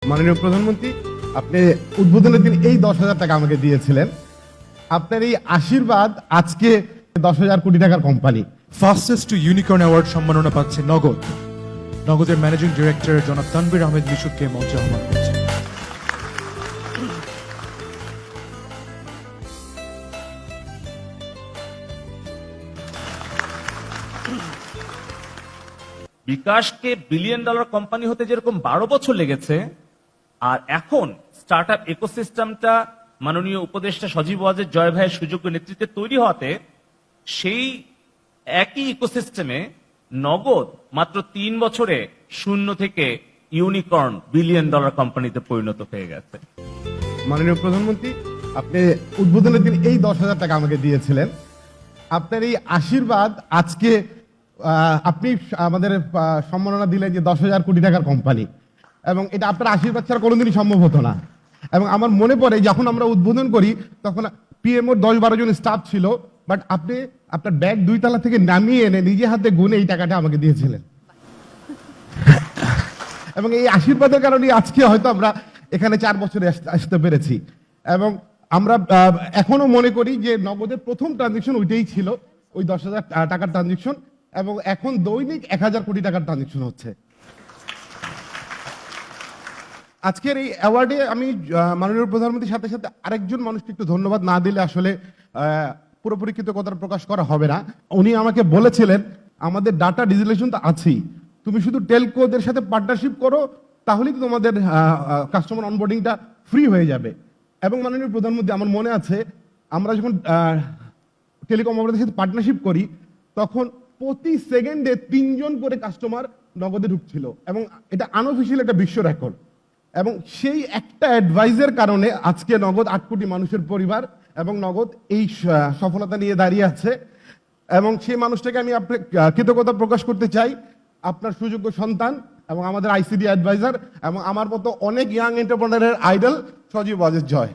মাননীয় প্রধানমন্ত্রী, আপনি উদ্বোধনের দিন এই 10,000 টাকা আমাকে দিয়েছিলেন। আপনার এই আশীর্বাদ আজকে 10,000 কোটি টাকার company. Fastest to unicorn award সম্মাননা পাচ্ছে নগদ। নগদের ম্যানেজিং ডিরেক্টর জনাব তানভীর আহমেদ মিশুককে মঞ্চে আহ্বান করছে। বিকাশকে বিলিয়ন ডলার কোম্পানি হতে যেরকম 12 বছর লেগেছে, আর এখন স্টার্টআপ ইকোসিস্টেমটা মাননীয় উপদেষ্টা সজীব ওয়াজেদ জয় ভাইয়ের সুযোগ্য নেতৃত্বে তৈরি হওয়াতে সেই একই ইকোসিস্টেমে নগদ মাত্র 3 বছরে শূন্য থেকে ইউনিকর্ন বিলিয়ন ডলার কোম্পানিতে পরিণত হয়ে গেছে। মাননীয় প্রধানমন্ত্রী, আপনি উদ্বোধনের দিন এই 10,000 টাকা আমাকে দিয়েছিলেন। আপনার এই আশীর্বাদ আজকে আপনি আমাদের সম্মাননা দিলেন যে 10,000 কোটি টাকার কোম্পানি, এবং এটা আপনার আশীর্বাদ ছাড়া কোনোদিনই সম্ভব হতো না। এবং আমার মনে পড়ে যখন আমরা উদ্বোধন করি তখন পিএমওর 10-12 জন স্টাফ ছিল, বাট আপনি আপনার ব্যাগ 2 তলা থেকে নামিয়ে এনে নিজে হাতে গুনে এই টাকাটা আমাকে দিয়েছিলেন। এবং এই আশীর্বাদের কারণে আজকে হয়তো আমরা এখানে 4 বছরে আসতে পেরেছি। এবং আমরা এখনো মনে করি যে নগদের প্রথম ট্রানজেকশন ওইটাই ছিল, ওই 10,000 টাকার ট্রানজেকশন, এবং এখন দৈনিক 1,000 কোটি টাকার ট্রানজেকশন হচ্ছে। আজকের এই অ্যাওয়ার্ডে আমি মাননীয় প্রধানমন্ত্রীর সাথে সাথে আরেকজন মানুষকে একটু ধন্যবাদ না দিলে আসলে পুরোপুরি কৃতজ্ঞতা প্রকাশ করা হবে না। উনি আমাকে বলেছিলেন, আমাদের ডাটা ডিজিটালাইজেশন তো আছেই, তুমি শুধু টেলকোদের সাথে পার্টনারশিপ করো, তাহলেই তো তোমাদের কাস্টমার অনবোর্ডিংটা ফ্রি হয়ে যাবে। এবং মাননীয় প্রধানমন্ত্রী, আমার মনে আছে আমরা যখন টেলিকম অপারেটরের সাথে পার্টনারশিপ করি তখন প্রতি সেকেন্ডে 3 জন করে কাস্টমার নগদে ঢুকছিল, এবং এটা আনঅফিসিয়াল একটা বিশ্ব রেকর্ড। এবং সেই একটা অ্যাডভাইসের কারণে আজকে নগদ 8 কোটি মানুষের পরিবার এবং নগদ এই সফলতা নিয়ে দাঁড়িয়ে আছে। এবং সেই মানুষটাকে আমি আপনার কৃতজ্ঞতা প্রকাশ করতে চাই, আপনার সুযোগ্য সন্তান এবং আমাদের আইসিডি অ্যাডভাইজার এবং আমার মতো অনেক ইয়াং এন্টারপ্রেনারের আইডল সজীব ওয়াজেদ জয়।